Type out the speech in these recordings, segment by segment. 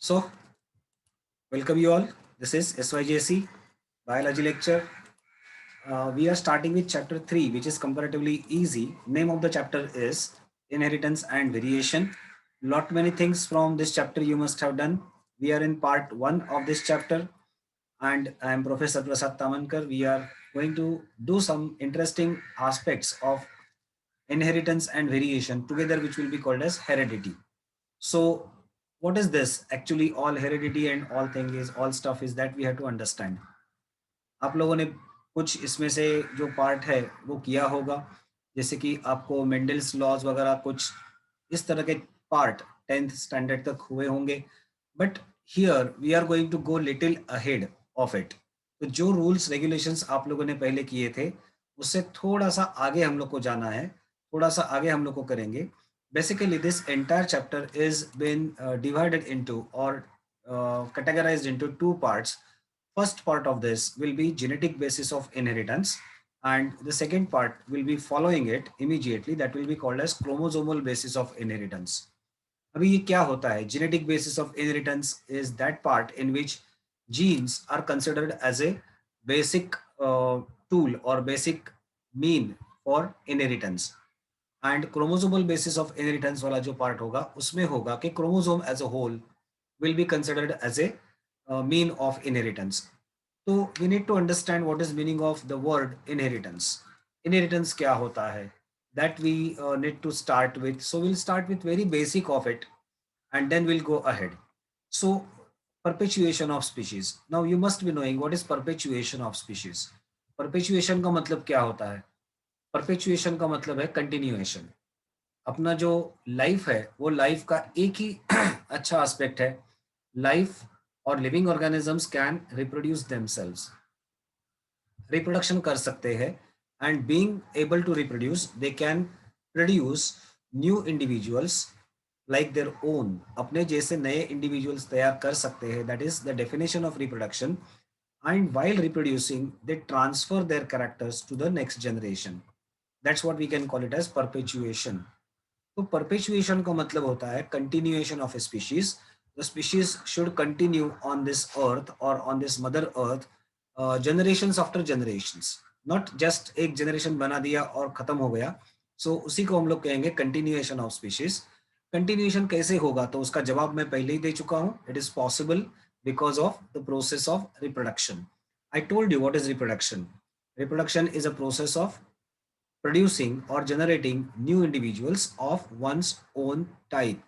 So, welcome you all. This is SYJC Biology lecture. We are starting with chapter 3, which is comparatively easy. Name of the chapter is Inheritance and Variation. Lot many things from this chapter you must have done. We are in part 1 of this chapter, and I am Professor Prasad Tamankar. We are going to do some interesting aspects of inheritance and variation together, which will be called as heredity. So what is this? Actually, all heredity and all thing is all stuff is that we have to understand. आप लोगों ने कुछ इसमें से जो part है वो किया होगा, जैसे कि आपको मेंडल्स लॉज वगैरह कुछ इस तरह के पार्ट 10th स्टैंडर्ड तक हुए होंगे. But here we are going to go little ahead of it. तो जो रूल्स रेगुलेशंस आप लोगों ने पहले किए थे उससे थोड़ा सा आगे हम लोग को जाना है, थोड़ा सा आगे हम लोग को करेंगे. Basically, this entire chapter is been divided into or categorized into two parts. First part of this will be genetic basis of inheritance, and the second part will be following it immediately. That will be called as chromosomal basis of inheritance. अभी ये क्या होता है? Genetic basis of inheritance is that part in which genes are considered as a basic tool or basic mean for inheritance. And chromosomal basis of inheritance वाला जो part होगा उसमें होगा कि chromosome as a whole will be considered as a mean of inheritance. तो we need to understand what is meaning of the word inheritance. Inheritance क्या होता है, that we need to start with. So will start with very basic of it and then we'll go ahead. So, perpetuation of species. Now you must be knowing what is perpetuation of species. Perpetuation का मतलब क्या होता है? Perpetuation का मतलब है continuation. अपना जो लाइफ है वो लाइफ का एक ही अच्छा एस्पेक्ट है. लाइफ और living organisms can reproduce themselves, reproduction कर सकते हैं. And being able to reproduce they can produce new individuals like their own. अपने जैसे नए इंडिविजुअल्स तैयार कर सकते हैं. That is the definition of reproduction. And while reproducing they transfer their characters to the next generation. That's what we can call it as perpetuation. तो perpetuation का मतलब होता है continuation of a species. The species should continue on this earth or on this mother earth generations after generations. Not just एक generation बना दिया और खत्म हो गया. So उसी को हम लोग कहेंगे continuation of species. Continuation कैसे होगा तो उसका जवाब मैं पहले ही दे चुका हूँ. It is possible because of the process of reproduction. I told you what is reproduction. Reproduction is a process of producing or generating new individuals of one's own type,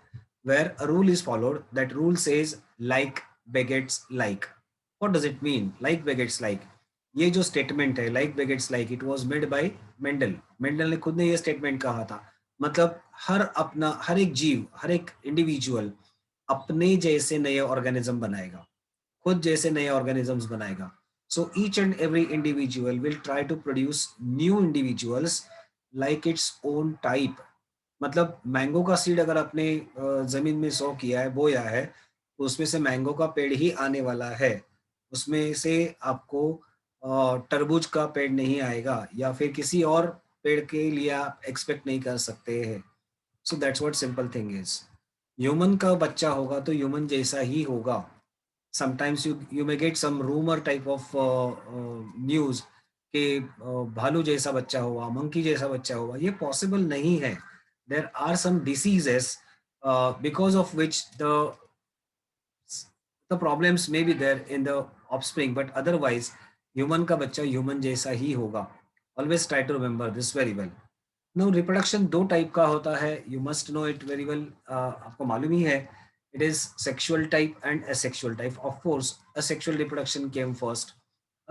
where a rule is followed. That rule says like begets like. What does it mean? Like begets like. ये जो statement है like begets like, it was made by Mendel. Mendel ने खुद ने ये statement कहा था. मतलब हर एक जीव, हर एक इंडिविजुअल अपने जैसे नए ऑर्गेनिज्म बनाएगा, खुद जैसे नए ऑर्गेनिजम्स बनाएगा. So each and every individual will try to produce new individuals like its own type. मतलब मैंगो का सीड अगर आपने जमीन में सो किया है, बोया है, तो उसमें से मैंगो का पेड़ ही आने वाला है. उसमें से आपको तरबूज का पेड़ नहीं आएगा या फिर किसी और पेड़ के लिए आप एक्सपेक्ट नहीं कर सकते हैं. So that's what simple thing is. Human का बच्चा होगा तो ह्यूमन जैसा ही होगा. Sometimes you may get some rumour type of news कि भालू जैसा बच्चा हुआ, मंकी जैसा बच्चा हुआ. ये पॉसिबल नहीं है. There are some diseases because of which the problems may be there in the offspring, but otherwise human का बच्चा ह्यूमन जैसा ही होगा. Always try to remember this very well. No, reproduction दो टाइप का होता है. You must know it very well. आपको मालूम ही है. It is sexual type and asexual type. Of course, asexual reproduction came first.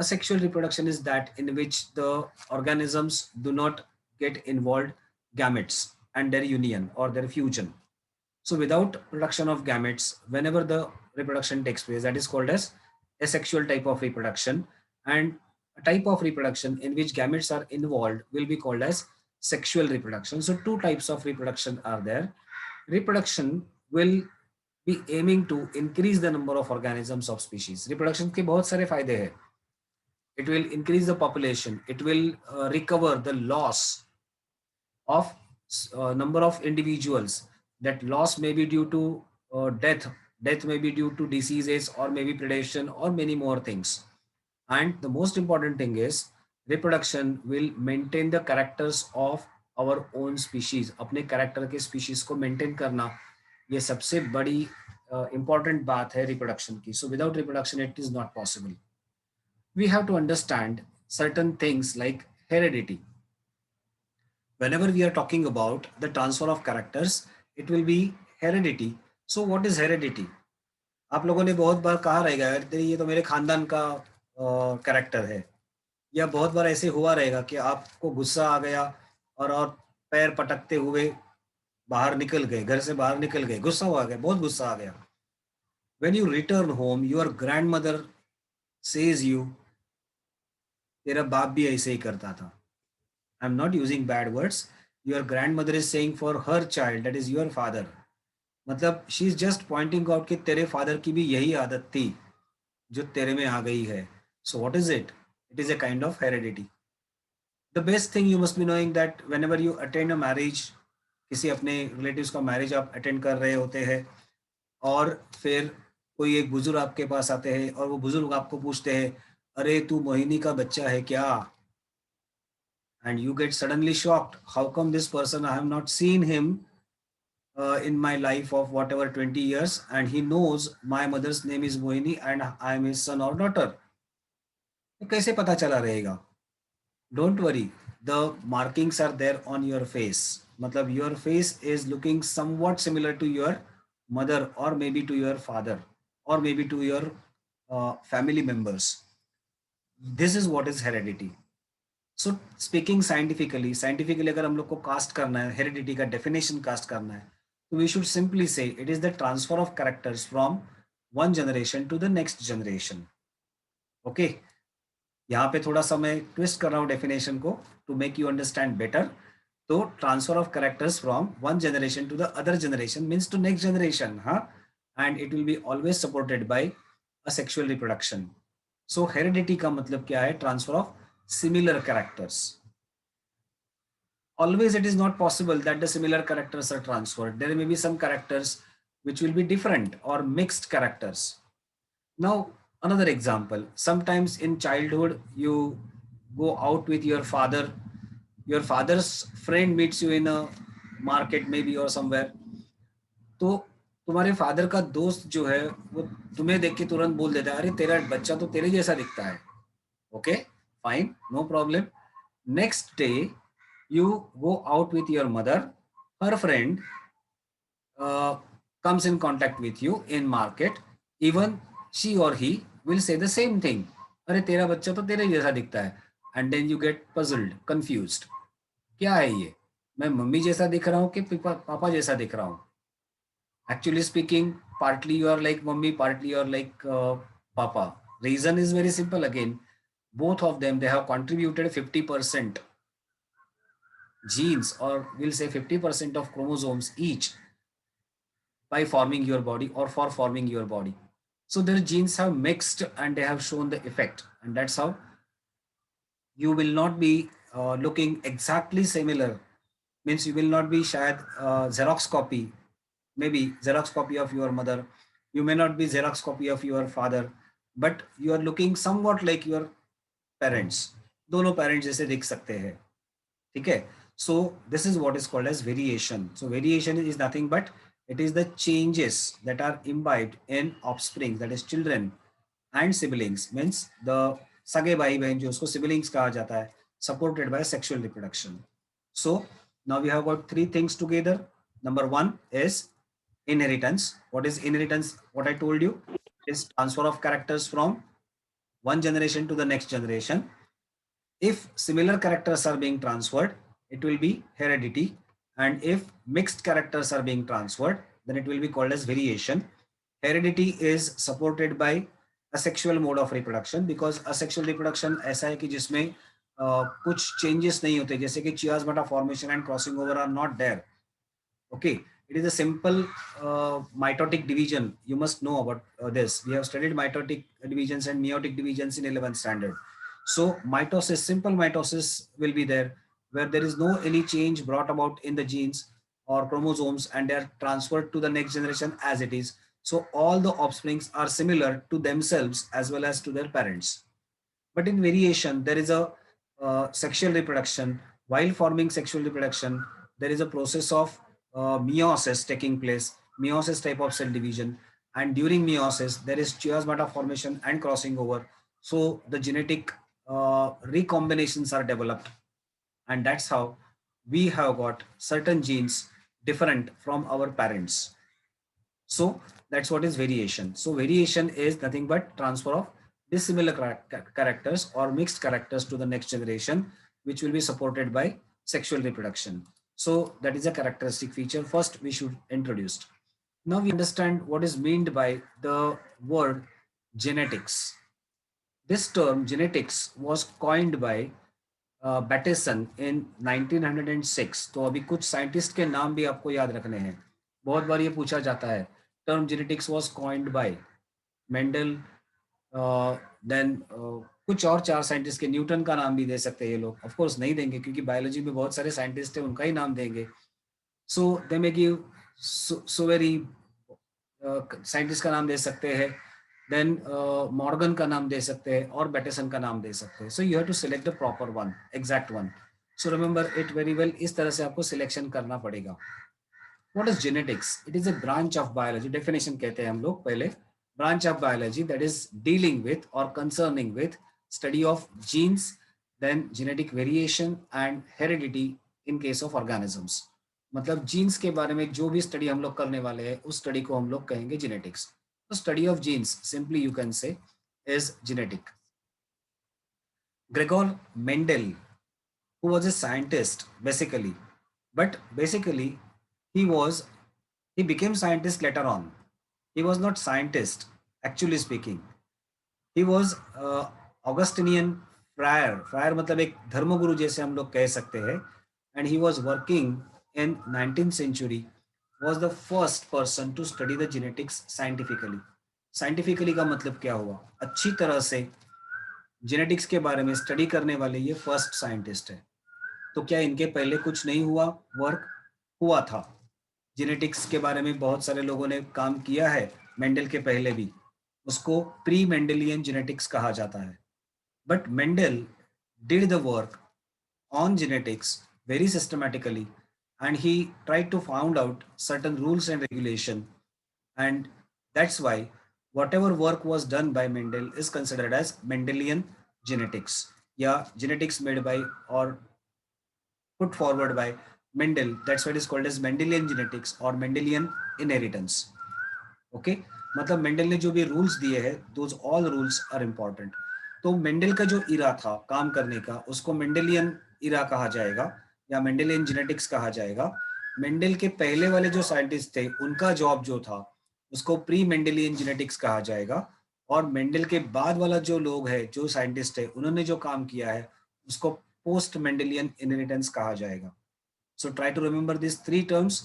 Asexual reproduction is that in which the organisms do not get involved gametes and their union or their fusion. So without production of gametes, whenever the reproduction takes place, that is called as asexual type of reproduction. And a type of reproduction in which gametes are involved will be called as sexual reproduction. So two types of reproduction are there. Reproduction will be aiming to increase the number of organisms of species. Reproduction के बहुत सारे फायदे हैं. It will increase the population. It will recover the loss of number of individuals. That loss may be due to death Death may be due to diseases or maybe predation or many more things. And the most important thing is reproduction will maintain the characters of our own species. अपने character के species को maintain करना ये सबसे बड़ी important बात है reproduction की. So without reproduction it is not possible. We have to understand certain things like heredity. Whenever we are talking about the transfer of characters, it will be heredity. So what is heredity? आप लोगों ने बहुत बार कहा रहेगा यार ये तो मेरे खानदान का कैरेक्टर है, या बहुत बार ऐसे हुआ रहेगा कि आपको गुस्सा आ गया और पैर पटकते हुए बाहर निकल गए, घर से बाहर निकल गए, गुस्सा आ गया, बहुत गुस्सा आ गया. When you return home, your grandmother says you, तेरा बाप भी ऐसे ही करता था. I'm not using bad words. Your grandmother is saying for her child, that is your father. मतलब she is just pointing out कि तेरे father की भी यही आदत थी जो तेरे में आ गई है. So what is it? It is a kind of heredity. The best thing you must be knowing that whenever you attend a marriage, किसी अपने relatives का marriage आप attend कर रहे होते हैं और फिर कोई एक बुजुर्ग आपके पास आते हैं और वो बुजुर्ग आपको पूछते हैं, अरे तू मोहिनी का बच्चा है क्या? And you get suddenly shocked. How come this person, I have not seen him in my life of whatever 20 years, and he knows my mother's name is Mohini and I am his son or daughter. तो कैसे पता चला रहेगा? Don't worry, the markings are there on your face. मतलब your face is looking somewhat similar to your mother or maybe to your father or maybe to your family members. This is what is heredity. So speaking scientifically अगर हम लोग को cast करना है, heredity का definition cast करना है, तो we should simply say it is the transfer of characters from one generation to the next generation. Okay, यहाँ पे थोड़ा सा मैं ट्विस्ट कर रहा हूँ डेफिनेशन को to make you understand better. तो transfer of characters from one generation to the other generation means to next generation. हाँ, and it will be always supported by a sexual reproduction. So heredity का मतलब क्या है? Transfer of similar characters. Always it is not possible that the similar characters are transferred. There may be some characters which will be different or mixed characters. Now another example, sometimes in childhood you go out with your father, your father's friend meets you in a market maybe or somewhere, तो तुम्हारे father का दोस्त जो है वो तुम्हें देख के तुरंत बोल देता है, अरे तेरा बच्चा तो तेरे जैसा दिखता है. Okay, fine, no problem. Next day, you go out with your mother. Her friend comes in contact with you in market. Even she or he will say the same thing. अरे तेरा बच्चा तो तेरे जैसा दिखता है. And then you get puzzled, confused. क्या है ये? मैं मम्मी जैसा दिख रहा हूँ कि पापा जैसा दिख रहा हूँ? Actually speaking, partly you are like mummy, partly you are like papa. Reason is very simple again. Both of them, they have contributed 50% genes, or we'll say 50% of chromosomes each by forming your body or for forming your body. So their genes have mixed and they have shown the effect, and that's how you will not be looking exactly similar. Means you will not be shayad Xerox copy, maybe Xerox copy of your mother. You may not be Xerox copy of your father, but you are looking somewhat like your parents. दोनों parents जैसे दिख सकते हैं. ठीक है, so this is what is called as variation. So variation is nothing but it is the changes that are imbibed in offspring, that is children and siblings. Means the सगे भाई बहन जो उसको सिबलिंग्स कहा जाता है, supported by sexual reproduction. So now we have got three things together. Number one is inheritance. What is inheritance? What I told you is transfer of characters from one generation to the next generation. If similar characters are being transferred, it will be heredity. And if mixed characters are being transferred, then it will be called as variation. Heredity is supported by asexual mode of reproduction, because asexual reproduction ऐसा है कि जिसमें कुछ changes नहीं होते, जैसे कि chiasmata formation and crossing over are not there. Okay, it is a simple mitotic division. You must know about this. We have studied mitotic divisions and meiotic divisions in 11th standard. So mitosis, simple mitosis will be there, where there is no any change brought about in the genes or chromosomes, and they are transferred to the next generation as it is. So all the offsprings are similar to themselves as well as to their parents. But in variation, there is a sexual reproduction. While forming sexual reproduction, there is a process of meiosis taking place, meiosis type of cell division. And during meiosis, there is chiasmata formation and crossing over. So the genetic recombinations are developed. And that's how we have got certain genes different from our parents. So that's what is variation. So variation is nothing but transfer of dissimilar characters or mixed characters to the next generation, which will be supported by sexual reproduction. So that is a characteristic feature. First, we should introduce. Now we understand what is meant by the word genetics. This term genetics was coined by बैटेसन इन 1906. तो अभी कुछ scientist के नाम भी आपको याद रखने हैं. बहुत बार ये पूछा जाता है. Term genetics was coined by Mendel, then कुछ और 4 साइंटिस्ट के, न्यूटन का नाम भी दे सकते हैं ये लोग. ऑफ कोर्स नहीं देंगे क्योंकि बायोलॉजी में बहुत सारे साइंटिस्ट हैं, उनका ही नाम देंगे. So they may give so very scientist का नाम दे सकते हैं, देन मॉर्गन का नाम दे सकते हैं और बैटेसन का नाम दे सकते हैं. So you have to select the proper one, exact one. So remember it very well. इस तरह से आपको सिलेक्शन करना पड़ेगा. What is genetics? It is a branch of biology. Definition कहते हैं हम लोग पहले. Branch of biology that is dealing with और concerning with study of genes, then genetic variation and heredity in case of organisms. मतलब genes के बारे में जो भी स्टडी हम लोग करने वाले हैं, उस स्टडी को हम लोग कहेंगे genetics. The study of genes, simply you can say, is genetic. Gregor Mendel, who was a scientist basically, but basically he became scientist later on. He was not scientist, actually speaking. He was Augustinian friar. Friar मतलब एक धर्मगुरु जैसे हम लोग कह सकते हैं. And he was working in 19th century, was the first person to study the genetics scientifically. Scientifically का मतलब क्या हुआ? अच्छी तरह से जेनेटिक्स के बारे में स्टडी करने वाले ये फर्स्ट साइंटिस्ट है. तो क्या इनके पहले कुछ नहीं हुआ? वर्क हुआ था. जेनेटिक्स के बारे में बहुत सारे लोगों ने काम किया है, मेंडल के पहले भी. उसको प्री मेंडलियन जेनेटिक्स कहा जाता है. But Mendel did the work on genetics very systematically, and he tried to find out certain rules and regulation, and that's why whatever work was done by Mendel is considered as Mendelian genetics. Yeah, genetics made by or put forward by Mendel, that's why it is called as Mendelian genetics or Mendelian inheritance. Okay, मतलब Mendel ने जो भी rules दिए हैं, those all rules are important. तो Mendel का जो इरा था काम करने का, उसको मेंडेलियन इरा कहा जाएगा या मेंडेलियन जेनेटिक्स कहा जाएगा. मेंडल के पहले वाले जो साइंटिस्ट थे, उनका जॉब जो था, उसको प्री मेंडेलियन जेनेटिक्स कहा जाएगा. और मेंडल के बाद वाला जो लोग है, जो साइंटिस्ट है, उन्होंने जो काम किया है, उसको पोस्ट मेंडेलियन इनहेरिटेंस कहा जाएगा. So try to remember this 3 terms: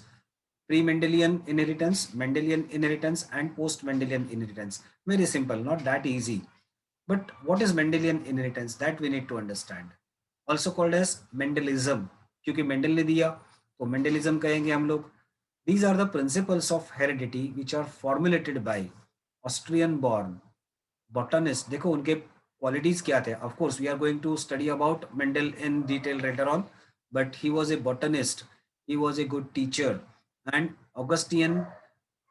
pre-Mendelian inheritance, Mendelian inheritance, and post-Mendelian inheritance. Very simple, not that easy. But what is Mendelian inheritance? That we need to understand. Also called as Mendelism, क्योंकि Mendel ने दिया तो Mendelism कहेंगे हम लोग. These are the principles of heredity which are formulated by Austrian-born botanist. देखो उनके qualities क्या थे. Of course, we are going to study about Mendel in detail later on, but he was a botanist. He was a good teacher. And Augustinian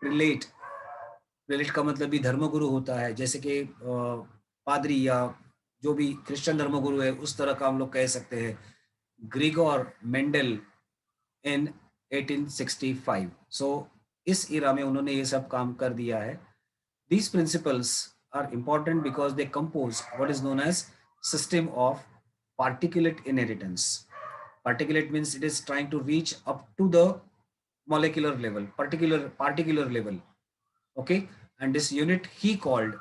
prelate, prelate का मतलब भी धर्मगुरु होता है, जैसे कि पादरी या जो भी क्रिश्चियन धर्मगुरु है, उस तरह का हम लोग कह सकते हैं. ग्रिगोर मेंडल इन 1865. सो इस इरा में उन्होंने ये सब काम कर दिया है. These principles are important because they compose what is known as system of particulate inheritance. Particulate means it is trying to reach up to the molecular level, particular level. Okay, and this unit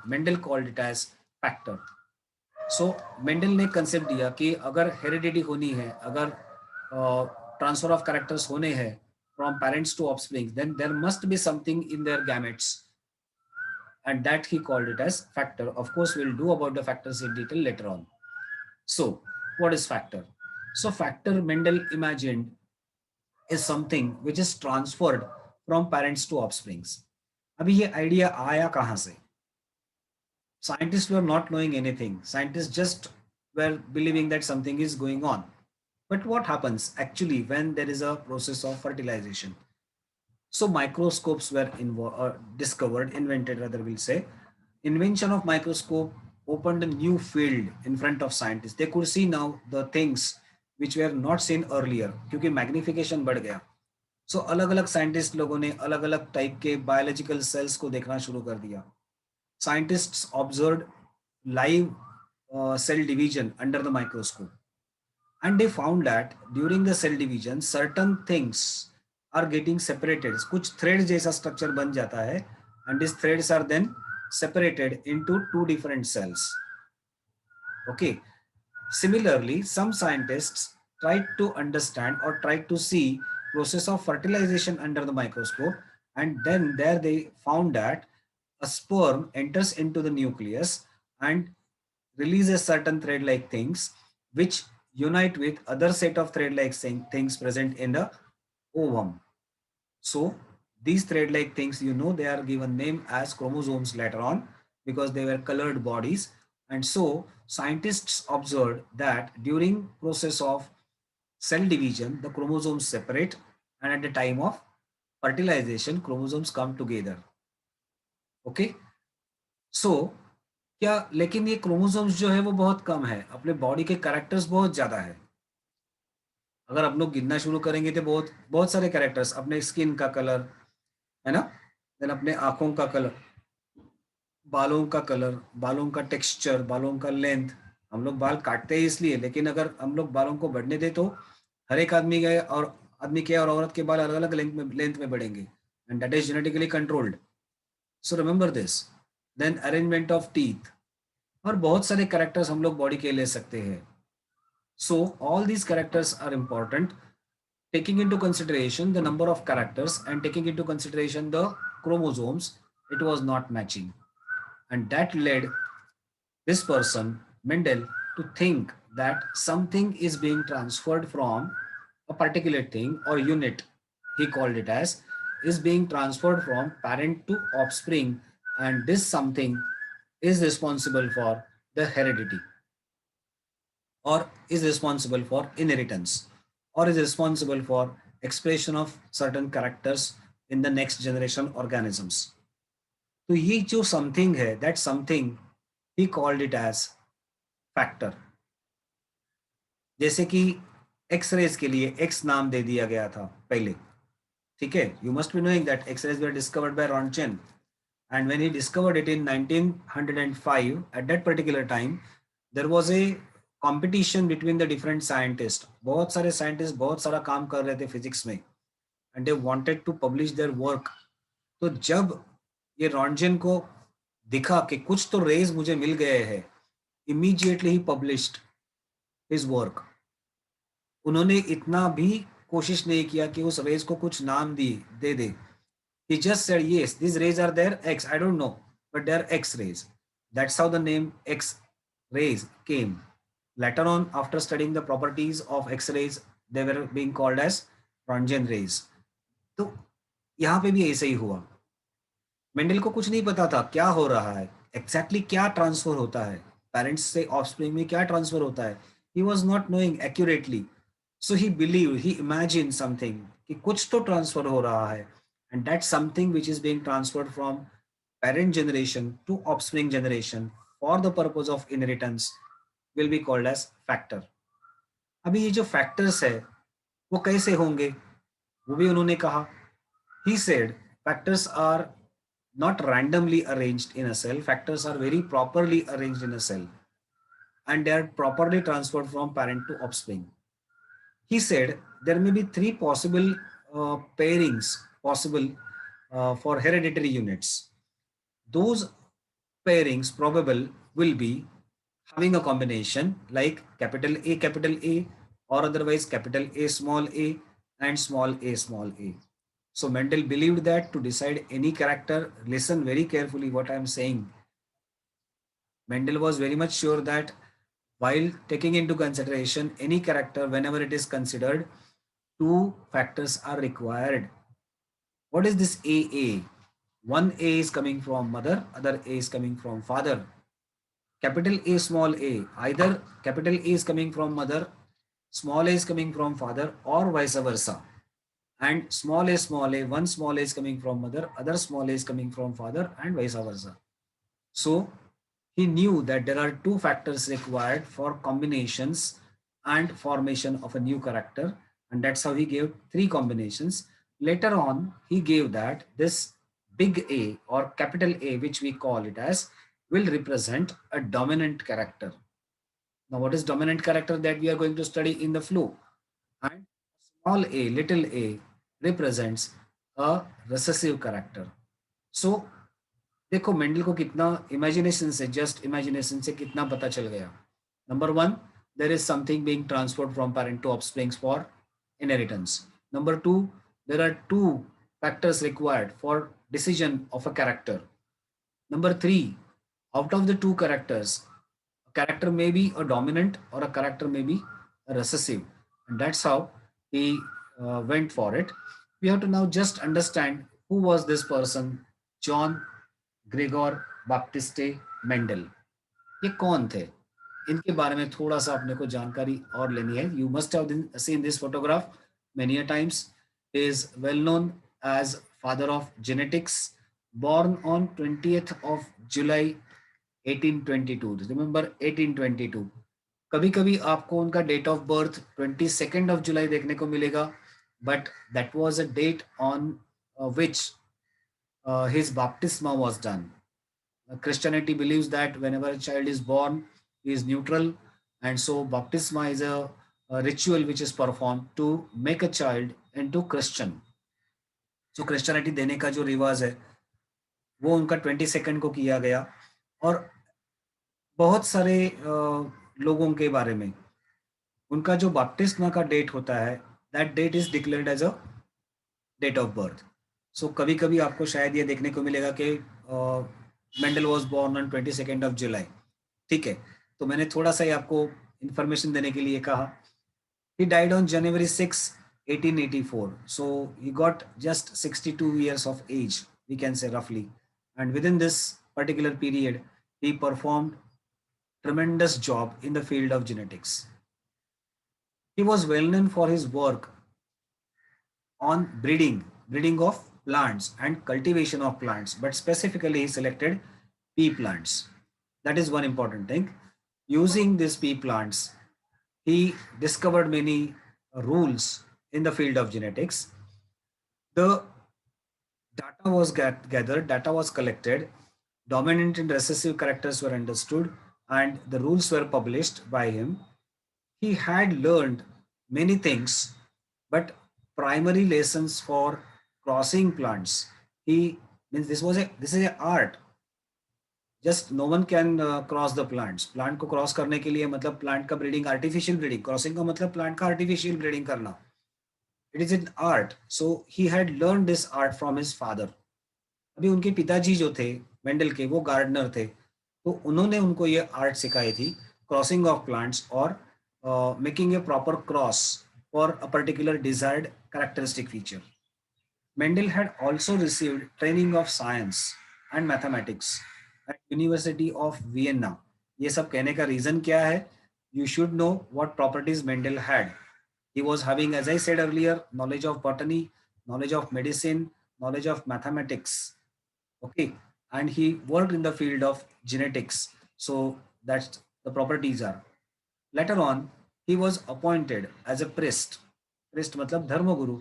Mendel called it as factor. So Mendel ने concept दिया कि अगर heredity होनी है, अगर transfer of characters होने हैं from parents to offspring, then there must be something in their gametes, and that he called it as factor. Of course, we'll do about the factors in detail later on. So what is factor? So factor, Mendel imagined, is something which is transferred from parents to offsprings. अभी ये idea आया कहाँ से? Scientists were not knowing anything. Scientists just were believing that something is going on. But what happens actually when there is a process of fertilization? So microscopes were discovered, invented rather we'll say. Invention of microscope opened a new field in front of scientists. They could see now the things which were not seen earlier क्योंकि magnification बढ़ गया. So अलग अलग scientist लोगों ने अलग अलग type के बायोलॉजिकल सेल्स को देखना शुरू कर दिया. Scientists observed live cell division under the microscope, and they found that during the cell division certain things are getting separated. कुछ thread जैसा structure बन जाता है, and these threads are then separated into two different cells. Okay. Similarly, some scientists tried to understand or tried to see process of fertilization under the microscope, and then there they found that a sperm enters into the nucleus and releases certain thread-like things which unite with other set of thread-like things present in the ovum. So these thread-like things, they are given name as chromosomes later on because they were colored bodies. And so scientists observed that during process of cell division, the chromosomes separate, and at the time of fertilization, chromosomes come together. Okay. So क्या लेकिन ये chromosomes जो है वो बहुत कम है, अपने body के कैरेक्टर्स बहुत ज्यादा है. अगर हम लोग गिनना शुरू करेंगे तो बहुत बहुत सारे कैरेक्टर्स, अपने स्किन का कलर है ना, देन अपने आंखों का कलर, बालों का कलर, बालों का टेक्सचर, बालों का लेंथ. हम लोग बाल काटते हैं इसलिए, लेकिन अगर हम लोग बालों को बढ़ने दे तो हर एक आदमी के और औरत के बाल अलग अलग लेंथ में बढ़ेंगे, and that is genetically controlled. So remember this. Then arrangement of teeth, और बहुत सारे कैरेक्टर्स हम लोग बॉडी के ले सकते हैं. So all these characters are important, taking into consideration the number of characters and taking into consideration the chromosomes, it was not matching. And that led this person, Mendel, to think that something is being transferred from a particular thing or unit, he called it as, is being transferred from parent to offspring, and this something is responsible for the heredity, or is responsible for inheritance, or is responsible for expression of certain characters in the next generation organisms. तो ये जो something है, that something he called it age factor. जैसे कि x raise के लिए x नाम दे दिया गया था पहले, ठीक है. You must be knowing that X rays were discovered by Roentgen, and when he discovered it in 1905, at that particular time there was a competition between the different scientists. बहुत सारे साइंटिस्ट बहुत सारा काम कर रहे थे फिजिक्स में, and they wanted to publish their work. तो जब ये रॉन्टजेन को दिखा कि कुछ तो रेज मुझे मिल गए हैं, immediately he published his work. उन्होंने इतना भी कोशिश नहीं किया कि उस रेज को कुछ नाम दे दे. He just said, yes, these rays are there, X. I don't know, but they are X rays. That's how the name X rays came. Later on, after studying the properties of X rays, they were being called as Röntgen rays. तो यहाँ पे भी ऐसे ही हुआ. Mendel को कुछ नहीं पता था क्या हो रहा है, एग्जैक्टली क्या ट्रांसफर होता है, पेरेंट्स से ऑफस्प्रिंग में क्या ट्रांसफर होता है. He was not knowing accurately. So he believe, he imagine something कि कुछ तो ट्रांसफर हो रहा है, and that's something which is being transferred from parent generation to offspring generation for the purpose of inheritance will be called as factor. अभी ये जो factors है वो कैसे होंगे वो भी उन्होंने कहा. He said factors are not randomly arranged in a cell. Factors are very properly arranged in a cell, and they are properly transferred from parent to offspring. He said there may be three possible pairings possible for hereditary units. Those pairings probable will be having a combination like capital A, or otherwise capital A and small a. So Mendel believed that to decide any character, listen very carefully what I am saying. Mendel was very much sure that while taking into consideration any character, whenever it is considered, two factors are required. What is this AA? One A is coming from mother, other A is coming from father. Capital A, small a, either capital A is coming from mother, small a is coming from father, or vice versa. And small a, one small a is coming from mother, other small a is coming from father, and vice versa. So he knew that there are two factors required for combinations and formation of a new character, and that's how he gave three combinations. Later on, he gave that this big A or capital A, which we call it as, will represent a dominant character. Now, what is dominant character that we are going to study in the flow? And small a, little a, represents a recessive character. So देखो Mendel को कितना imagination से, just imagination से कितना पता चल गया. Number one, there is something being transferred from parent to offsprings for inheritance. Number two, there are two factors required for decision of a character. Number three, out of the two characters, a character may be a dominant or a character may be a recessive, and that's how he went for it. We have to now just understand who was this person, John Gregor Baptiste Mendel. ये कौन थे, इनके बारे में थोड़ा सा अपने को जानकारी और लेनी है. You must have seen this photograph many a times. He is well known as father of genetics, born on 20th of July 1822. Remember 1822. कभी कभी आपको उनका date of birth 22nd of July देखने को मिलेगा, but that was a date on which his baptisma was done. Christianity believes that whenever a child is born, he is neutral, and so baptisma is a ritual which is performed to make a child into Christian. So Christianity देने का जो रिवाज है वो उनका 22nd को किया गया. और बहुत सारे लोगों के बारे में उनका जो बपतिस्मा का डेट होता है, that date is declared as a date of birth. So कभी कभी आपको शायद ये देखने को मिलेगा कि Mendel was born on 22nd of July. ठीक है, तो मैंने थोड़ा सा ही आपको इंफॉर्मेशन देने के लिए कहा. He died on January 6, 1884. So he got just 62 years of age, we can say roughly. And within this particular period, he performed tremendous job in the field of genetics. He was well known for his work on breeding of plants and cultivation of plants, but specifically he selected pea plants. That is one important thing. Using these pea plants, he discovered many rules in the field of genetics. The data was gathered, data was collected, dominant and recessive characters were understood, and the rules were published by him. He had learned many things, but primary lessons for crossing plants. He means this is a art. Just no one can cross the plants. Plant को cross करने के लिए मतलब plant का breeding, artificial breeding. Crossing का मतलब plant का artificial breeding करना. It is an art. So he had learned this art from his father. अभी उनके पिताजी जो थे मेंडल के, वो गार्डनर थे, तो उन्होंने उनको ये आर्ट सिखाई थी, क्रॉसिंग ऑफ प्लांट्स और making a proper cross for a particular desired characteristic feature. Mendel had also received training of science and mathematics at University of Vienna. ये सब कहने का रीजन क्या है? You should know what properties Mendel had. He was having, as I said earlier, knowledge of botany, knowledge of medicine, knowledge of mathematics. Okay, and he worked in the field of genetics. So that's the properties are. Later on, he was appointed as a priest. Priest मतलब धर्मगुरु.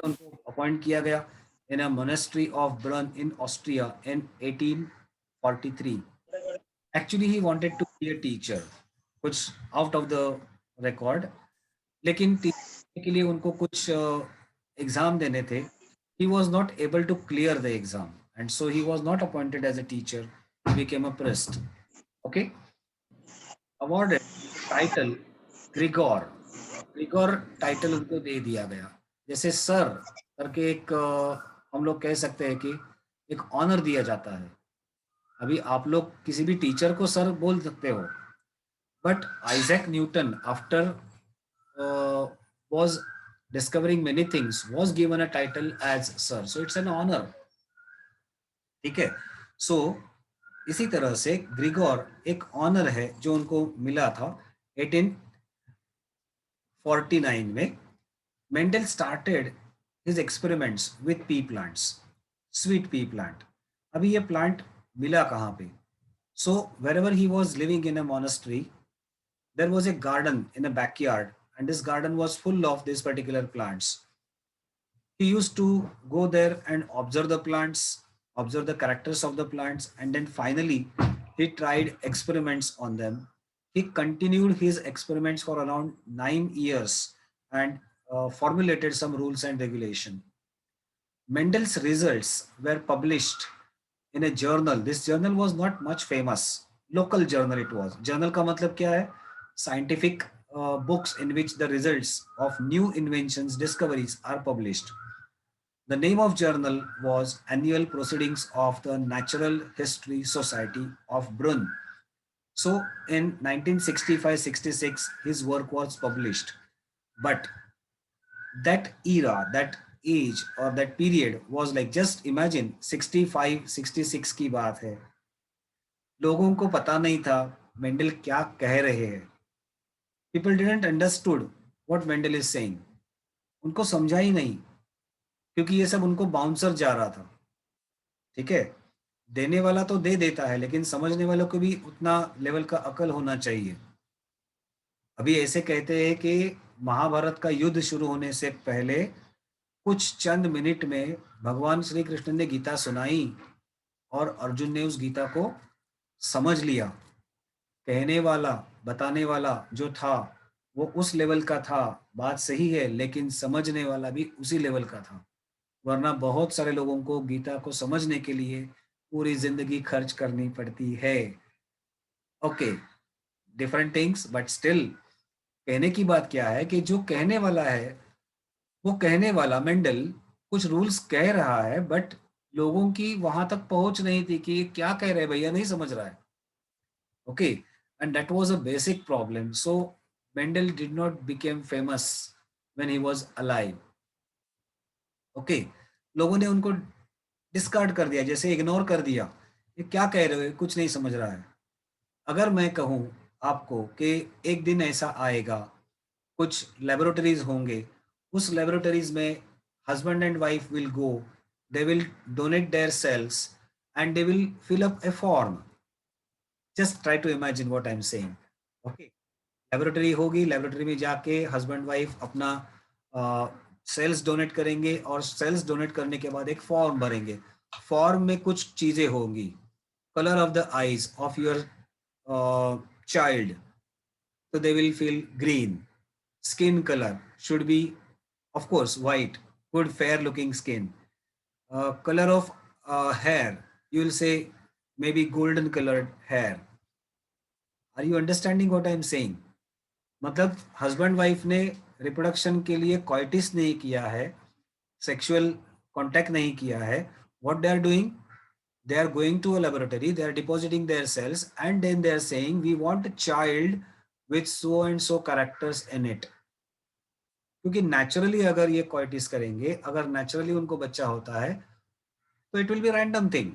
उनको appoint किया गया in a monastery of Brunn in Austria in 1843. Actually, he wanted to be a teacher, कुछ out of the record. लेकिन teacher के लिए उनको कुछ एग्जाम देने थे. He was not able to clear the exam, and so he was not appointed as a teacher. He became a priest. Okay. Awarded title Grigor. Grigor title उनको दे दिया गया. जैसे सर करके एक हम लोग कह सकते हैं कि एक ऑनर दिया जाता है. अभी आप लोग किसी भी टीचर को सर बोल सकते हो, but Isaac Newton after was discovering many things was given a title as sir. So it's an honor. ठीक है। सो इसी तरह से ग्रिगोर एक ऑनर है जो उनको मिला था 1849 में। Mendel started his experiments with P plants, sweet pea plant. अभी ये प्लांट मिला कहाँ पे? सो wherever he was living in a monastery, there was a garden in a backyard, and this garden was full of these particular plants. He used to go there and observe the plants, observe the characters of the plants, and then finally he tried experiments on them. He continued his experiments for around 9 years and formulated some rules and regulation. Mendel's results were published in a journal. This journal was not much famous. Local journal it was. Journal का मतलब क्या है? Scientific books in which the results of new inventions, discoveries are published. The name of journal was Annual Proceedings of the Natural History Society of Brunn. So in 1965-66, his work was published. But that era, that age or that period was like, just imagine 65-66 की बात है, लोगों को पता नहीं था Mendel क्या कह रहे हैं. People didn't understood what Mendel is saying. उनको समझा ही नहीं, क्योंकि ये सब उनको बाउंसर जा रहा था. ठीक है, देने वाला तो दे देता है, लेकिन समझने वालों को भी उतना लेवल का अकल होना चाहिए. अभी ऐसे कहते हैं कि महाभारत का युद्ध शुरू होने से पहले कुछ चंद मिनट में भगवान श्री कृष्ण ने गीता सुनाई और अर्जुन ने उस गीता को समझ लिया. कहने वाला, बताने वाला जो था वो उस लेवल का था, बात सही है, लेकिन समझने वाला भी उसी लेवल का था. वरना बहुत सारे लोगों को गीता को समझने के लिए पूरी जिंदगी खर्च करनी पड़ती है. Okay, different things, but still कहने की बात क्या है कि जो कहने वाला है, वो कहने वाला मेंडल कुछ रूल्स कह रहा है, बट लोगों की वहां तक पहुंच नहीं थी कि क्या कह रहे हैं भैया, नहीं समझ रहा है. Okay, and that was a basic problem. So Mendel did not became famous when he was alive. Okay, लोगों ने उनको डिस्कार्ड कर दिया, जैसे इग्नोर कर दिया. ये क्या कह रहे हो, कुछ नहीं समझ रहा है. अगर मैं कहूँ आपको कि एक दिन ऐसा आएगा, कुछ लेबोरेटरीज होंगे, उस लेबोरेटरीज में husband and wife will go, they will donate their cells and they will fill up a form. Just try to imagine what I am saying. Okay, laboratory होगी, लेबोरेटरी में जाके हस्बैंड वाइफ अपना cells donate करेंगे और sales donate करने के बाद एक फॉर्म भरेंगे. फॉर्म में कुछ चीजें होंगी. Colour of the eyes of your child, so they will feel green. Skin color should be, of course, white, good fair looking skin. Color of hair, you will say maybe golden colored hair. Are you understanding what I am saying? मतलब husband wife ने reproduction के लिए कॉइटिस नहीं किया है, sexual contact नहीं किया है. What they are doing, they are going to a laboratory, they are depositing their cells, and then they are saying we want a child with so and so characters in it. क्योंकि naturally अगर ये कोइटिस करेंगे, अगर naturally उनको बच्चा होता है, तो it will B random thing.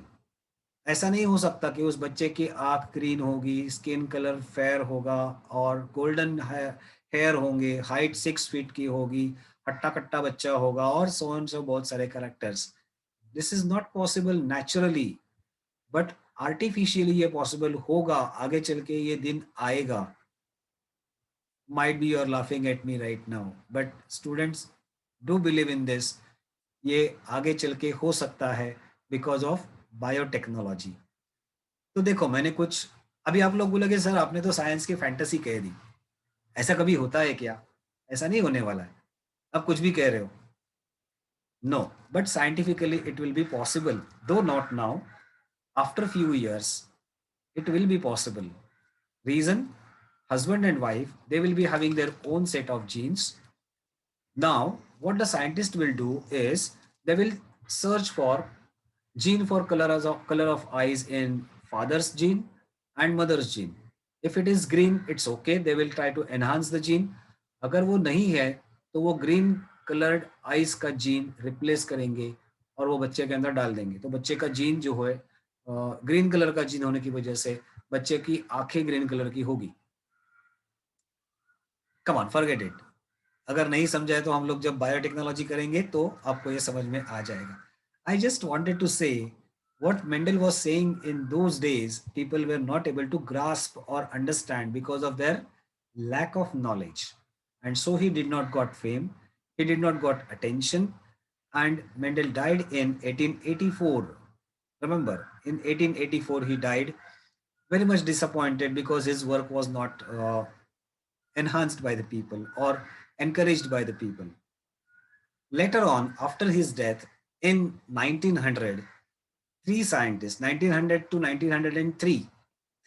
ऐसा नहीं हो सकता कि उस बच्चे की आंख ग्रीन होगी, स्किन कलर फेयर होगा और गोल्डन हेयर होंगे, हाइट 6 फीट की होगी, हट्टा कट्टा बच्चा होगा और सो एंड सो बहुत सारे characters. This is not possible naturally, but artificially ये पॉसिबल होगा. आगे चल के ये दिन आएगा. Might be you are laughing at me right now, but students do believe in this. ये आगे चल के हो सकता है बिकॉज ऑफ बायोटेक्नोलॉजी. तो देखो, मैंने कुछ, अभी आप लोग बोलोगे सर आपने तो साइंस की फैंटेसी कह दी. ऐसा कभी होता है क्या? ऐसा नहीं होने वाला है. आप कुछ भी कह रहे हो. No, but scientifically it will be possible, though not now. After few years it will be possible. Reason, husband and wife, they will be having their own set of genes. Now what the scientist will do is they will search for gene for color of eyes in father's gene and mother's gene. If it is green, it's okay, they will try to enhance the gene. अगर वो नहीं है तो वो green coloured eyes का gene replace करेंगे और वो बच्चे के अंदर डाल देंगे, तो बच्चे का जीन जो है ग्रीन कलर का जीन होने की वजह से बच्चे की आंखें ग्रीन कलर की होगी। Come on, forget it. अगर नहीं समझा है तो हम लोग जब बायोटेक्नोलॉजी करेंगे तो आपको ये समझ में आ जाएगा। आई जस्ट वांटेड टू से what Mendel was saying in those days, people were not able to grasp or understand because of their lack of knowledge. And so he did not got fame, he did not got attention, and Mendel died in 1884. Remember, in 1884 he died, very much disappointed because his work was not enhanced by the people or encouraged by the people. Later on, after his death in 1900, three scientists, 1900 to 1903,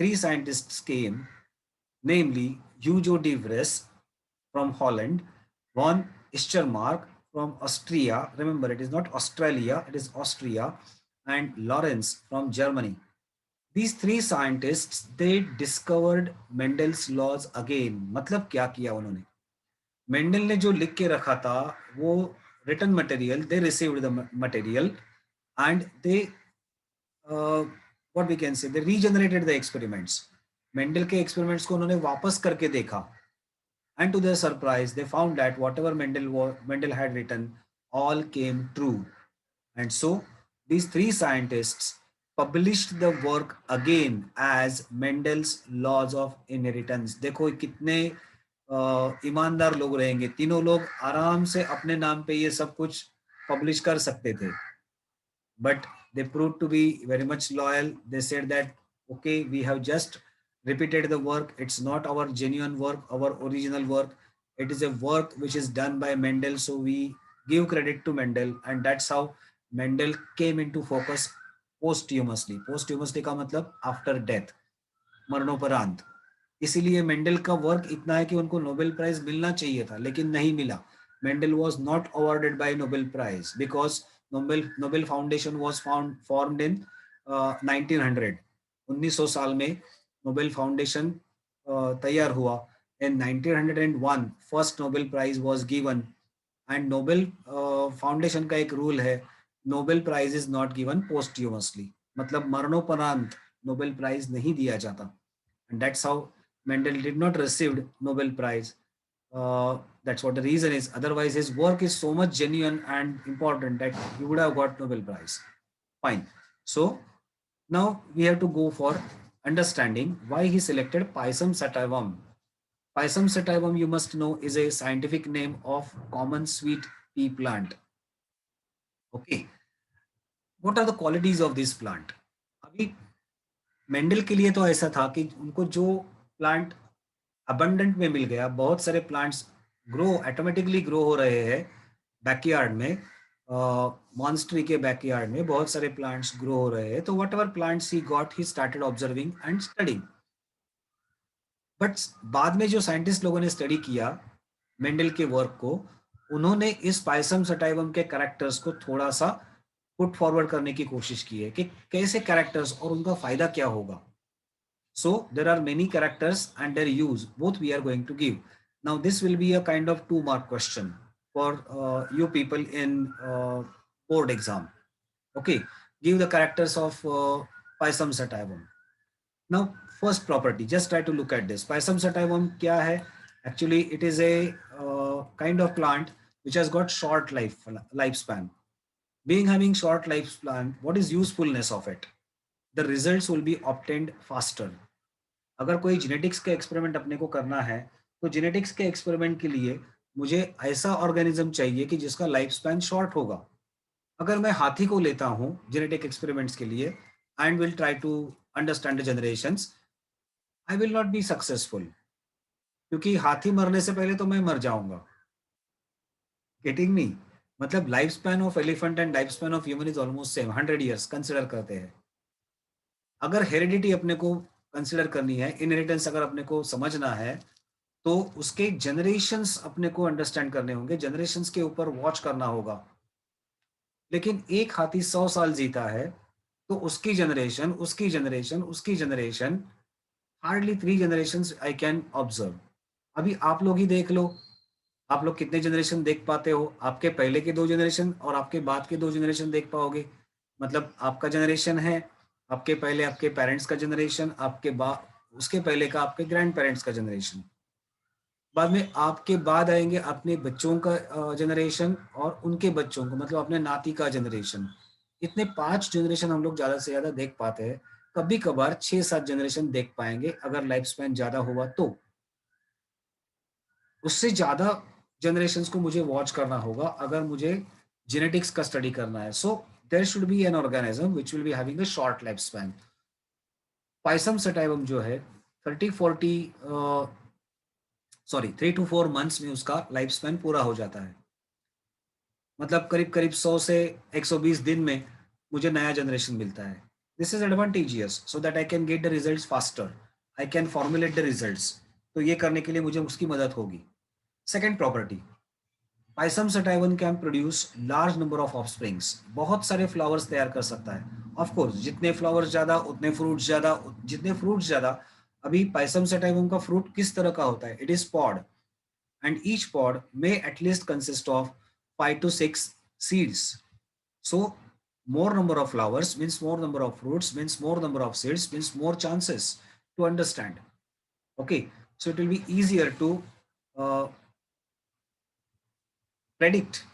three scientists came, namely Hugo de Vries from Holland, von Ischermark from Austria. Remember, it is not Australia, it is Austria, and Lawrence from Germany. These three scientists, they discovered Mendel's laws again. मतलब क्या किया उन्होंने? Mendel ने जो लिख के रखा था वो written material, they received the material and they what we can say, they regenerated the experiments. Mendel के experiments को उन्होंने वापस करके देखा, and to their surprise they found that whatever Mendel had written all came true. And so these three scientists published the work again as Mendel's laws of inheritance. देखो कितने ईमानदार लोग रहेंगे, तीनों लोग आराम से अपने नाम पे ये सब कुछ पब्लिश कर सकते थे, but they proved to be very much loyal. They said that, okay, we have just repeated the work. It's not our genuine work, our original work. It is a work which is done by Mendel. So we give credit to Mendel. And that's how Mendel came into focus posthumously. Posthumously का मतलब after death, मरणोपरांत. इसीलिए Mendel का work इतना है कि उनको Nobel prize मिलना चाहिए था लेकिन नहीं मिला. Mendel was not awarded by Nobel prize because Nobel foundation was formed in 1900. 1900 साल में नोबेल फाउंडेशन तैयार हुआ. In 1901 first Nobel prize was given. And Nobel foundation का एक रूल है, Nobel prize is not given posthumously, मतलब मरणोपरांत Nobel prize नहीं दिया जाता. And that's how Mendel did not receive Nobel Prize. That's what the reason is. Otherwise, his work is so much genuine and important that he would have got Nobel Prize. Fine. So now we have to go for understanding why he selected Pisum sativum. Pisum sativum, you must know, is a scientific name of common sweet pea plant. Okay. What are the qualities of this plant? अभी Mendel के लिए तो ऐसा था कि उनको जो plant abundant में मिल गया, बहुत सारे प्लांट्स ग्रो ऑटोमेटिकली ग्रो हो रहे हैं बैकयार्ड में, मॉन्स्ट्री के बैकयार्ड में बहुत सारे प्लांट्स ग्रो हो रहे हैं, तो what ever plants he got he started observing and studying. But बाद में जो साइंटिस्ट लोगों ने स्टडी किया मेंडल के वर्क को, उन्होंने इस पाइसम सटाइवम के कैरेक्टर्स को थोड़ा सा पुट फॉरवर्ड करने की कोशिश की है कि कैसे कैरेक्टर्स और उनका फायदा क्या होगा. So there are many characters and their use, both we are going to give. Now this will be a kind of 2-mark question for you people in board exam. Okay, give the characters of Pisum sativum. Now first property, just try to look at this. Pisum sativum kya hai? Actually it is a kind of plant which has got short lifespan. Being having short lifespan, what is usefulness of it? The results will be obtained faster. अगर कोई genetics के experiment अपने को करना है तो genetics के experiment के लिए मुझे ऐसा ऑर्गेनिज्म चाहिए कि जिसका लाइफ स्पैन शॉर्ट होगा. अगर मैं हाथी को लेता हूं जेनेटिक एक्सपेरिमेंट्स के लिए and will try to understand the generations, I will not be successful, क्योंकि हाथी मरने से पहले तो मैं मर जाऊंगा. Getting me? मतलब life span of elephant and life span of human is almost same, 100 years consider करते हैं. अगर हेरिडिटी अपने को कंसिडर करनी है, इनहेरिटेंस अगर अपने को समझना है, तो उसके जनरेशंस अपने को अंडरस्टैंड करने होंगे, जनरेशंस के ऊपर वॉच करना होगा. लेकिन एक हाथी 100 साल जीता है तो उसकी जनरेशन, उसकी जनरेशन, उसकी generation, hardly 3 generations I can observe. अभी आप लोग ही देख लो, आप लोग कितने जनरेशन देख पाते हो? आपके पहले के 2 जनरेशन और आपके बाद के 2 जनरेशन देख पाओगे। मतलब आपका जनरेशन है, आपके पहले आपके पेरेंट्स का जनरेशन, आपके बाद उसके पहले का आपके ग्रैंड पेरेंट्स का जनरेशन। बाद में आपके बाद आएंगे अपने बच्चों का जनरेशन और उनके बच्चों को, मतलब अपने नाती का जनरेशन। इतने 5 जनरेशन हम लोग ज्यादा से ज्यादा देख पाते हैं। कभी कभार 6-7 जनरेशन देख पाएंगे अगर लाइफ स्पैन ज्यादा हुआ तो। उससे ज्यादा जनरेशन्स को मुझे वॉच करना होगा अगर मुझे जेनेटिक्स का स्टडी करना है। So there should be an organism which will be having a short life span. Pisum sativum जो है 3 to 4 मंथ्स में उसका लाइफ स्पैन पूरा हो जाता है। मतलब करीब करीब 100 से 120 दिन में मुझे नया जनरेशन मिलता है। This is advantageous so that I can get the results faster, I can formulate the results. तो ये करने के लिए मुझे उसकी मदद होगी। Second property, Pisum sativum can produce large number of offsprings. बहुत सारे फ्लावर्स तैयार कर सकता है। ऑफ कोर्स जितने फ्लावर्स ज्यादा उतने फ्रूट्स ज्यादा, जितने फ्रूट्स ज्यादा। अभी पाइसम सटाइवन का फ्रूट किस तरह का होता है? It is pod, and each pod may at least consist of 5 to 6 seeds. So more number of flowers means more number of fruits, means more number of seeds, means more chances to understand. Okay, so it will be easier to uh, predict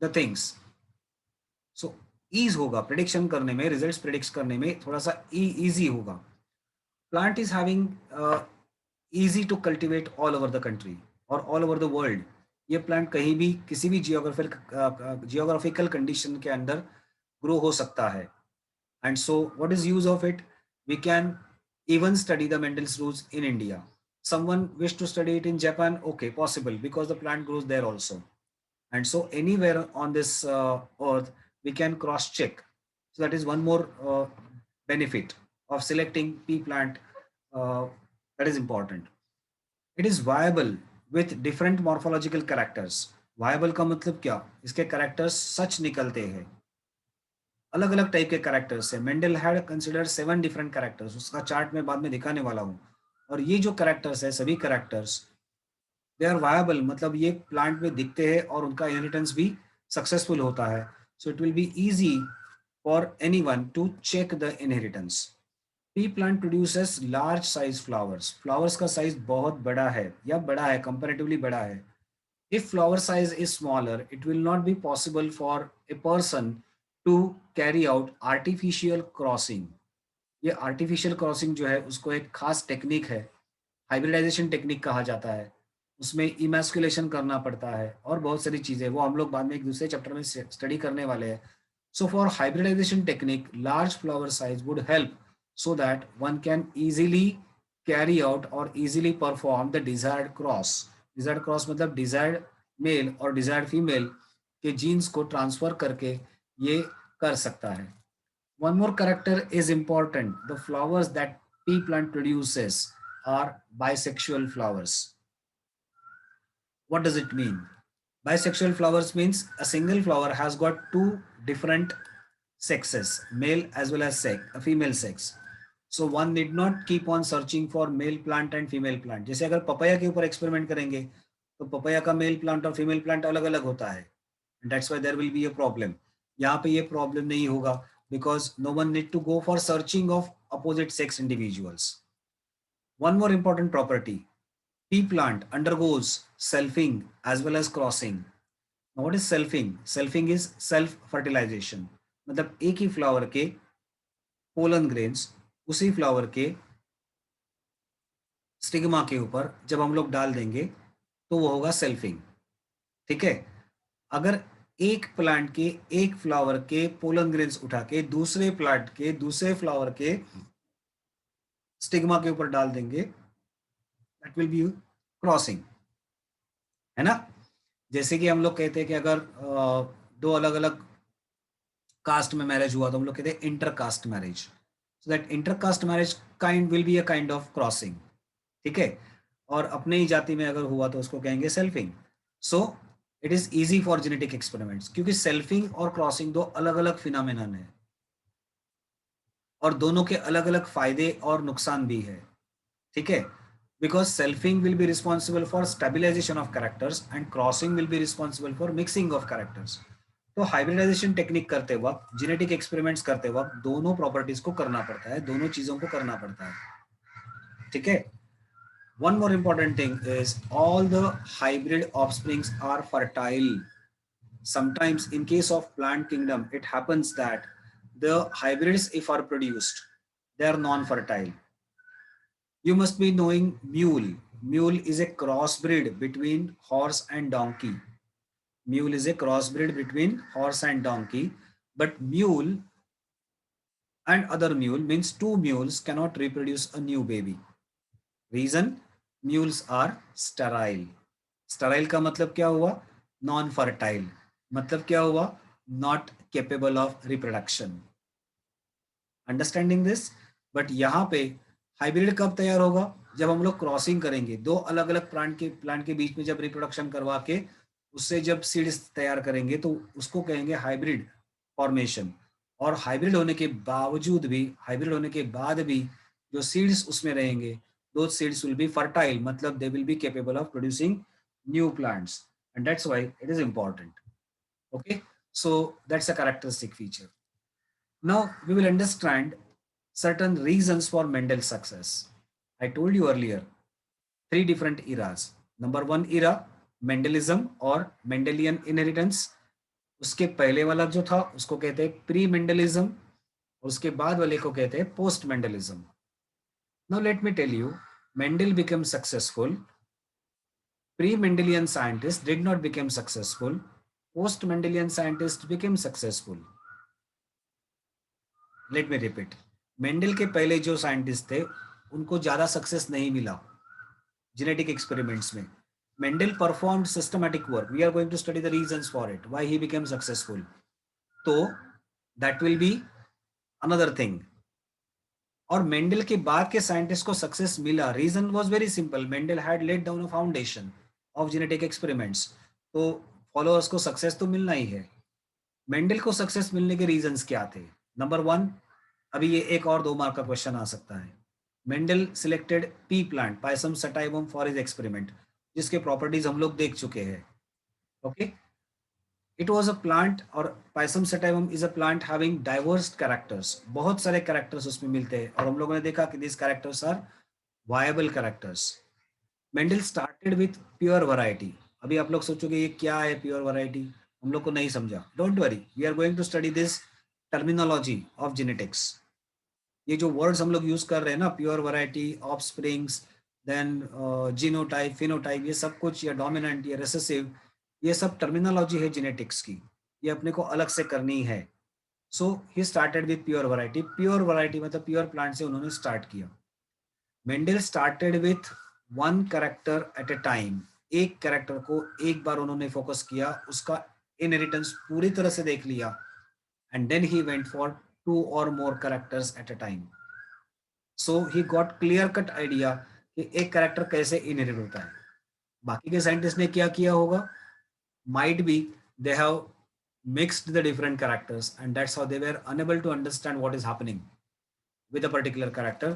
the things. So ease होगा prediction करने में, results predict करने में थोड़ा सा easy होगा। Plant is having easy to cultivate all over the country or all over the world. ये plant कहीं भी किसी भी जियोग्राफिकल कंडीशन के अंदर ग्रो हो सकता है। And so what is use of it? We can even study the Mendel's rules in India. Someone wish to study it in Japan, okay, possible because the plant grows there also. And so anywhere on this earth we can cross check. So that is one more benefit of selecting pea plant, that is important. It is viable with different morphological characters. Viable का मतलब क्या? इसके characters सच निकलते हैं, अलग अलग type के characters है। Mendel had consider 7 different characters, उसका चार्ट में बाद में दिखाने वाला हूँ। और ये जो कैरेक्टर्स है, सभी कैरेक्टर्स दे आर वायबल, मतलब ये प्लांट में दिखते हैं और उनका इनहेरिटेंस भी सक्सेसफुल होता है। So it will be easy for anyone to check the inheritance. Pea plant produces large size flowers. Flowers का साइज बहुत बड़ा है या बड़ा है, कंपैरेटिवली बड़ा है। If flower size is smaller, it will not be possible for a person to carry out artificial crossing. ये artificial crossing जो है उसको एक खास टेक्निक है, हाइब्रिडाइजेशन टेक्निक कहा जाता है। उसमें इमैस्कुलेशन करना पड़ता है और बहुत सारी चीजें, वो हम लोग बाद में एक दूसरे चैप्टर में स्टडी करने वाले हैं। So for hybridization technique, large flower size would help so that one can easily carry out or easily perform the desired cross. Desired cross मतलब desired मेल और desired फीमेल के जीन्स को transfer करके ये कर सकता है। One more character is important. The flowers that pea plant produces are bisexual flowers. What does it mean? Bisexual flowers means a single flower has got two different sexes, male as well as female sex. So one need not keep on searching for male plant and female plant. जैसे अगर papaya के ऊपर experiment करेंगे तो papaya का male plant और female plant अलग अलग होता है। That's why there will be a problem. यहाँ पे ये प्रॉब्लम नहीं होगा because no one need to go for searching of opposite sex individuals. One more important property. Pea plant undergoes selfing as well as crossing. Now what is selfing? Selfing is self fertilization. मतलब एक ही flower के pollen grains उसी flower के stigma के ऊपर जब हम लोग डाल देंगे तो वो होगा सेल्फिंग। ठीक है, अगर एक प्लांट के एक फ्लावर के पोलन ग्रेन्स उठा के दूसरे प्लांट के दूसरे फ्लावर के स्टिग्मा के ऊपर डाल देंगे, दैट विल बी क्रॉसिंग, है ना। जैसे कि हम लोग कहते हैं कि अगर दो अलग अलग कास्ट में मैरिज हुआ तो हम लोग कहते हैं inter caste marriage. So that inter caste marriage kind will be a kind of crossing. ठीक है, और अपने ही जाति में अगर हुआ तो उसको कहेंगे selfing. So it is easy for genetic experiments, क्योंकि सेल्फिंग और क्रॉसिंग दो अलग अलग फिनोमेनन है और दोनों के अलग अलग फायदे और नुकसान भी है। ठीक है, because selfing will be responsible for stabilization of characters and crossing will be responsible for mixing of characters. तो हाइब्रिडाइजेशन टेक्निक करते वक्त, जेनेटिक एक्सपेरिमेंट्स करते वक्त दोनों प्रॉपर्टीज को करना पड़ता है, दोनों चीजों को करना पड़ता है, ठीक है. One more important thing is all the hybrid offsprings are fertile. Sometimes in case of plant kingdom, it happens that the hybrids, if are produced, they are non-fertile. You must be knowing mule. Mule is a crossbreed between horse and donkey. Mule is a crossbreed between horse and donkey, but mule and other mule means two mules cannot reproduce a new baby. Reason? Mules are sterile. Sterile का मतलब क्या हुआ? Non-fertile. मतलब क्या हुआ? Not capable of reproduction. Understanding this? But यहाँ पे hybrid कब तैयार होगा? जब हम लोग क्रॉसिंग करेंगे, दो अलग अलग प्लांट के बीच में जब रिप्रोडक्शन करवा के उससे जब सीड्स तैयार करेंगे तो उसको कहेंगे हाइब्रिड फॉर्मेशन. और हाइब्रिड होने के बावजूद भी, हाइब्रिड होने के बाद भी जो सीड्स उसमें रहेंगे, those seeds will be fertile, matlab they will be capable of producing new plants, and that's why it is important. Okay, so that's a characteristic feature. Now we will understand certain reasons for Mendel's success. I told you earlier three different eras. Number one era, Mendelism or Mendelian inheritance. उसके पहले वाला जो था उसको कहते हैं pre Mendelism, उसके बाद वाले को कहते हैं post Mendelism. Now let me tell you, Mendel became successful. Pre-Mendelian scientists did not become successful. Post-Mendelian scientists became successful. Let me repeat. Mendel के पहले जो साइंटिस्ट थे उनको ज्यादा सक्सेस नहीं मिला जेनेटिक एक्सपेरिमेंट्स में. Mendel performed systematic work. We are going to study the reasons for it, why he became successful. तो that will be another thing. और मेंडल के बाद के साइंटिस्ट को सक्सेस मिला. Reason was very simple. Mendel had laid down a foundation of genetic experiments. तो followers को success तो मिलना ही है. मेंडल को सक्सेस मिलने के रीजंस क्या थे? नंबर वन, अभी ये एक और 2 मार्क का क्वेश्चन आ सकता है. Mendel selected P plant payasam sativum for his experiment, जिसके प्रॉपर्टीज हम लोग देख चुके हैं. Okay, it was a plant, और Pisum sativum is a plant having diverse characters. बहुत सारे characters उसमें मिलते हैं और हम लोगों ने देखा कि these characters are viable characters. Mendel started with pure variety. अभी आप लोग सोचोगे ये क्या है pure variety, हम लोग को नहीं समझा. Don't worry, we are going to study this terminology of genetics. ये जो words हम लोग use कर रहे हैं ना, pure variety, offsprings, then genotype, phenotype, ये सब कुछ, या dominant या recessive, ये सब टर्मिनोलॉजी है जेनेटिक्स की, ये अपने को अलग से करनी है. So he started with pure variety. Pure variety मतलब प्योर प्लांट से उन्होंने स्टार्ट किया. Mendel started with one character at a time. एक कैरेक्टर को एक बार उन्होंने फोकस किया, उसका इनहेरिटेंस पूरी तरह से देख लिया, and then he went for 2 or more characters at a time. So he got clear cut idea कि एक कैरेक्टर कैसे इनहेरिट होता है. बाकी के साइंटिस्ट ने क्या किया होगा? Might be they have mixed the different characters, and that's how they were unable to understand what is happening with a particular character.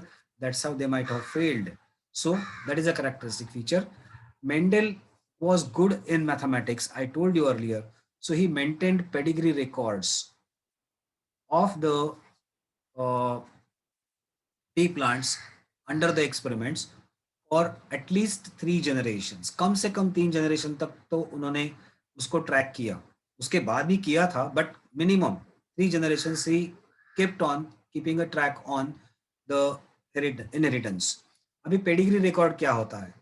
That's how they might have failed. So that is a characteristic feature. Mendel was good in mathematics, I told you earlier. So he maintained pedigree records of the pea plants under the experiments for at least 3 generations. कम से कम 3 generation तक तो उन्होंने उसको track किया. उसके बाद भी किया था, बट मिनिमम 3 generations ही kept on keeping a track on the inheritance. अभी पेडिग्री रिकॉर्ड क्या होता है?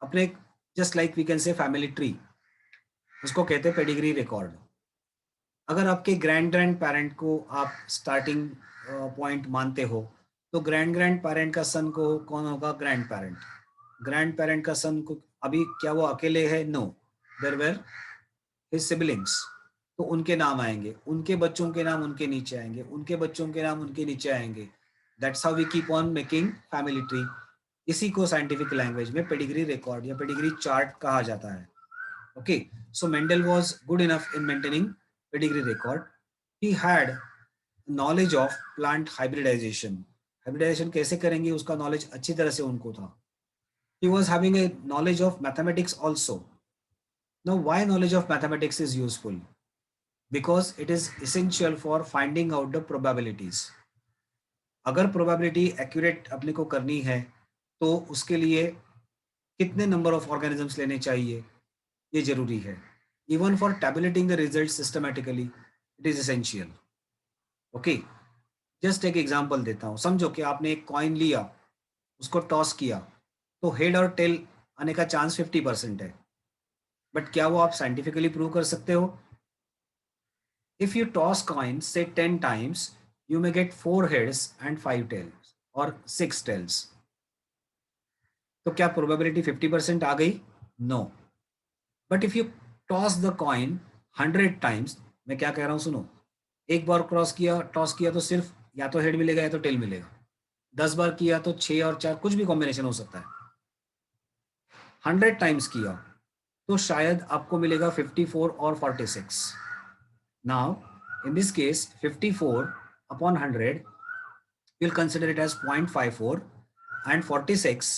अपने just like we can say family tree, उसको कहते हैं पेडिग्री रिकॉर्ड. अगर आपके ग्रैंड पेरेंट को आप स्टार्टिंग पॉइंट मानते हो, तो ग्रैंड पेरेंट का सन को कौन होगा? ग्रैंड पेरेंट का सन को, अभी क्या वो अकेले है? No, there were his siblings. तो उनके नाम आएंगे, उनके बच्चों के नाम उनके नीचे आएंगे, उनके बच्चों के नाम उनके नीचे आएंगे. That's how we keep on making family tree. इसी को साइंटिफिक लैंग्वेज में पेडिग्री रिकॉर्ड या पेडिग्री चार्ट कहा जाता है. Okay, so Mendel was good enough in maintaining pedigree record. He had knowledge of plant hybridisation. Hybridisation कैसे करेंगे उसका नॉलेज अच्छी तरह से उनको था. He was having a knowledge of mathematics also. Now, why knowledge of mathematics is useful? Because it is essential for finding out the probabilities. अगर probability accurate अपने को करनी है तो उसके लिए कितने number of organisms लेने चाहिए ये जरूरी है. Even for tabulating the results systematically, it is essential. Okay, just एक एग्जांपल देता हूँ. समझो कि आपने एक कॉइन लिया, उसको टॉस किया, तो हेड और टेल आने का चांस 50% है. बट क्या वो आप साइंटिफिकली प्रूव कर सकते हो? इफ यू टॉस कॉइन से 10 times, you may get 4 heads and 5 tails or 6 tails. तो क्या प्रोबेबिलिटी 50% आ गई? No. But if you toss the coin 100 times, मैं क्या कह रहा हूँ सुनो, एक बार टॉस किया तो सिर्फ या तो हेड मिलेगा या तो टेल मिलेगा. 10 बार किया तो 6 और 4 कुछ भी कॉम्बिनेशन हो सकता है. 100 टाइम्स किया तो शायद आपको मिलेगा 54 और 46. Now in this case 54 upon 100, you'll consider it as 0.54, and 46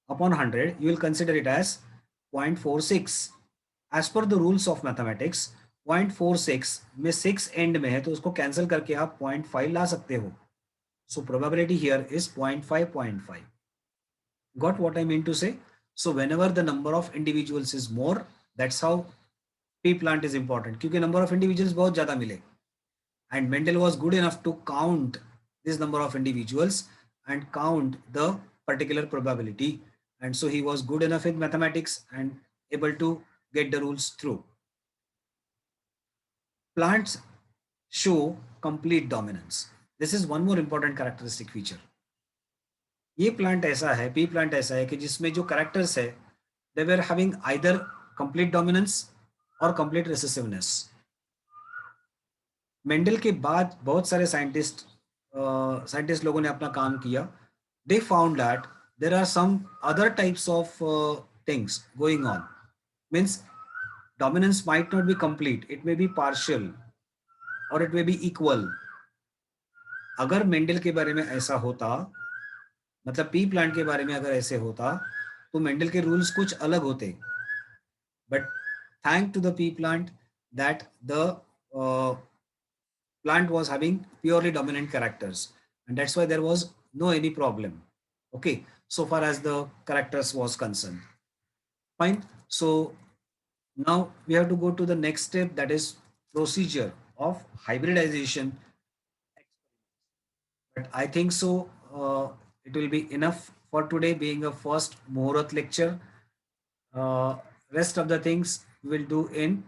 upon 100, you will consider it as 0.46. As per the rules of mathematics, 0.46 में 6 end में है तो उसको कैंसिल करके आप 0.5 ला सकते हो. So probability here is 0.5, 0.5. Got what I mean to say? So whenever the number of individuals is more, that's how P plant is important. क्योंकि number of individuals बहुत ज़्यादा मिले. And Mendel was good enough to count this number of individuals and count the particular probability. And so he was good enough in mathematics and able to get the rules through. Plants show complete dominance. This is one more important characteristic feature. ये plant ऐसा है, P plant ऐसा है कि जिसमें जो characters है, they were having either complete dominance or complete recessiveness. Mendel के बाद बहुत सारे साइंटिस्ट लोगों ने अपना काम किया. They found that there are some other types of things going on. Means dominance might not be complete, it may be partial और इट मे बी इक्वल. अगर मेंडल के बारे में ऐसा होता, मतलब पी प्लांट के बारे में अगर ऐसे होता, तो मेंडल के रूल्स कुछ अलग होते. But thank to the pea plant that the plant was having purely dominant characters, and that's why there was no any problem. Okay, so far as the characters was concerned. Fine. So now we have to go to the next step, that is procedure of hybridization. But I think so it will be enough for today, being a first Muhurat lecture. Rest of the things we will do in